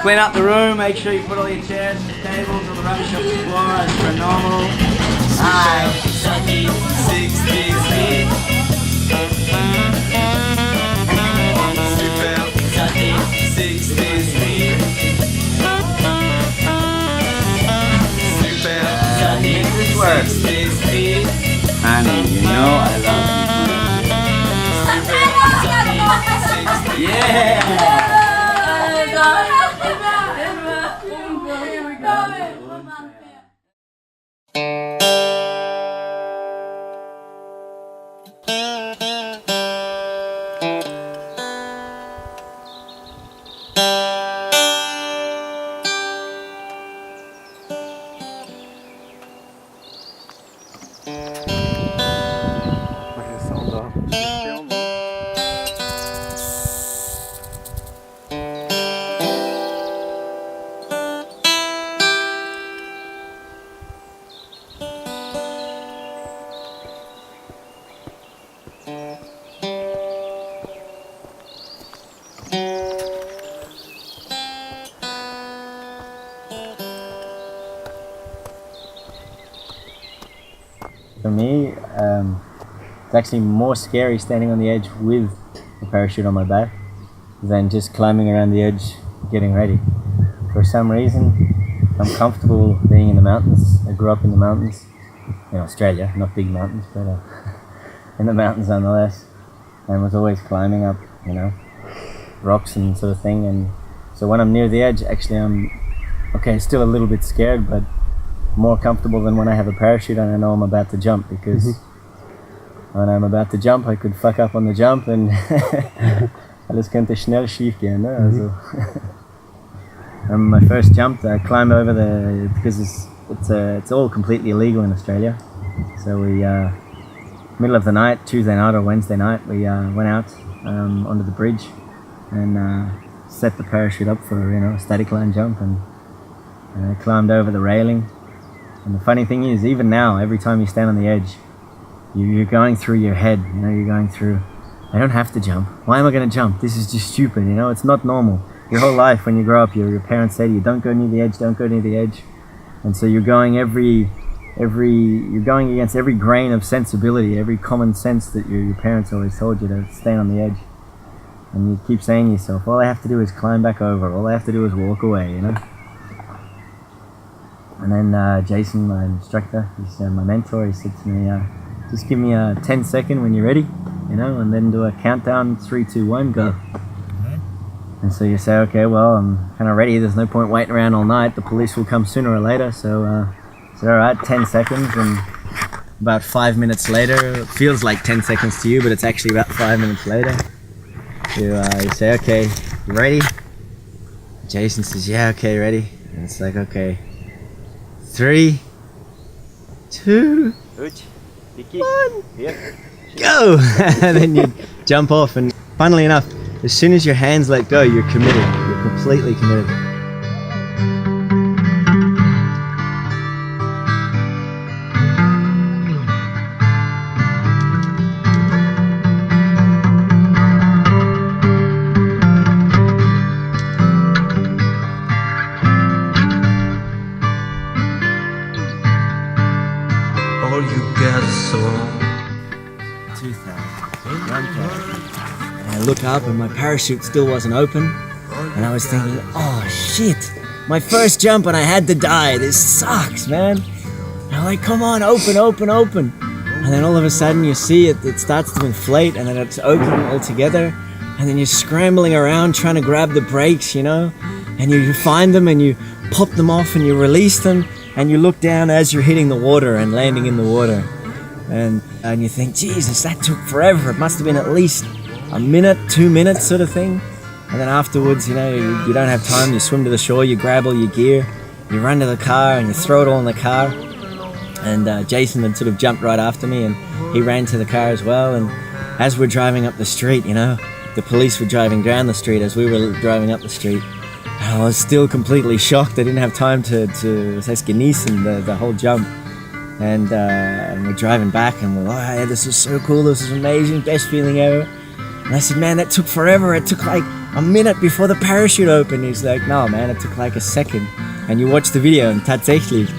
Clean up the room, make sure you put all your chairs and tables, all the rubbish off the floor as per normal. Alright. 60 speed. Super 60 speed. Super this works. 60 speed. Honey, you know I love you. Yeah! For me, it's actually more scary standing on the edge with a parachute on my back than just climbing around the edge getting ready. For some reason, I'm comfortable being in the mountains. I grew up in the mountains in Australia, not big mountains, but in the mountains nonetheless, and was always climbing up, rocks and sort of thing. And so when I'm near the edge, actually I'm still a little bit scared, but more comfortable than when I have a parachute and I know I'm about to jump, because when I'm about to jump I could fuck up on the jump and alles könnte schnell schief gehen, ne? Also my first jump, I climbed over because it's all completely illegal in Australia, so we middle of the night, Tuesday night or Wednesday night, we went out onto the bridge and set the parachute up for a static line jump, and I climbed over the railing. And the funny thing is, even now, every time you stand on the edge, you're going through your head, you're going through, I don't have to jump. Why am I going to jump? This is just stupid, it's not normal. Your whole life, when you grow up, your parents say to you, don't go near the edge, don't go near the edge. And so you're going you're going against every grain of sensibility, every common sense that your parents always told you to stay on the edge. And you keep saying to yourself, all I have to do is climb back over, all I have to do is walk away, And then Jason, my instructor, he's my mentor, he said to me, just give me a 10 second when you're ready, and then do a countdown, 3, 2, 1, go. And so you say, okay, well, I'm kind of ready, there's no point waiting around all night, the police will come sooner or later, so alright, 10 seconds, and about 5 minutes later, it feels like 10 seconds to you, but it's actually about 5 minutes later, you say, okay, you ready? Jason says, yeah, okay, ready. And it's like, okay, 3, 2, 1, go! And then you jump off, and funnily enough, as soon as your hands let go, you're committed. You're completely committed. I look up and my parachute still wasn't open, and I was thinking, oh shit, my first jump and I had to die, this sucks, man. And I'm like, come on, open. And then all of a sudden you see it starts to inflate, and then it's open altogether, and then you're scrambling around trying to grab the brakes, and you find them and you pop them off and you release them, and you look down as you're hitting the water and landing in the water. And you think, Jesus, that took forever. It must have been at least a minute, 2 minutes sort of thing. And then afterwards, you don't have time. You swim to the shore, you grab all your gear, you run to the car and you throw it all in the car. And Jason had sort of jumped right after me, and he ran to the car as well. And as we're driving up the street, the police were driving down the street as we were driving up the street. And I was still completely shocked. I didn't have time to genießen the whole jump. And we're driving back, and we're like, oh, this is so cool, this is amazing, best feeling ever. And I said, man, that took forever. It took like a minute before the parachute opened. He's like, no man, it took like a second. And you watch the video and tatsächlich,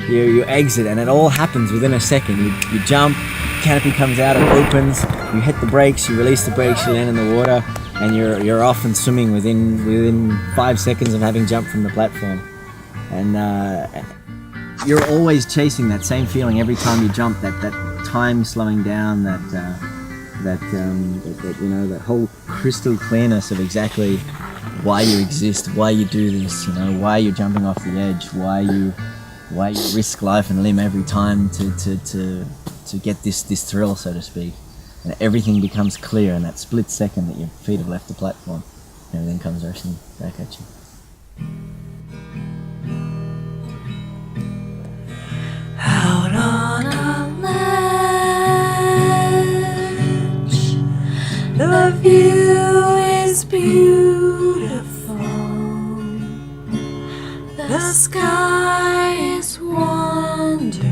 you exit and it all happens within a second. You jump, canopy comes out, it opens, you hit the brakes, you release the brakes, you land in the water, and you're off and swimming within 5 seconds of having jumped from the platform. And you're always chasing that same feeling every time you jump, that time slowing down, that you know, that whole crystal clearness of exactly why you exist, why you do this, you know, why you're jumping off the edge, why you risk life and limb every time to get this thrill, so to speak. And everything becomes clear in that split second that your feet have left the platform. Everything comes rushing back at you. Out on a ledge, the view is beautiful. The sky is wonderful,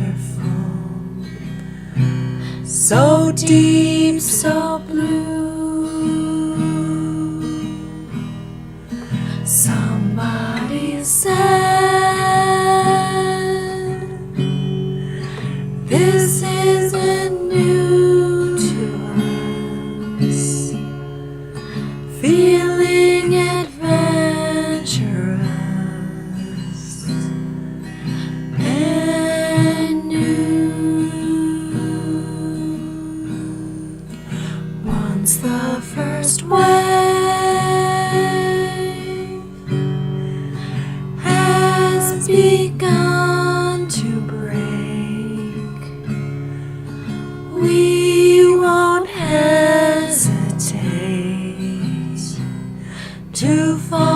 so deep, so blue. Somebody said, this isn't new to us, feeling adventurous and new. Once the first wave has begun to break, we won't hesitate to fall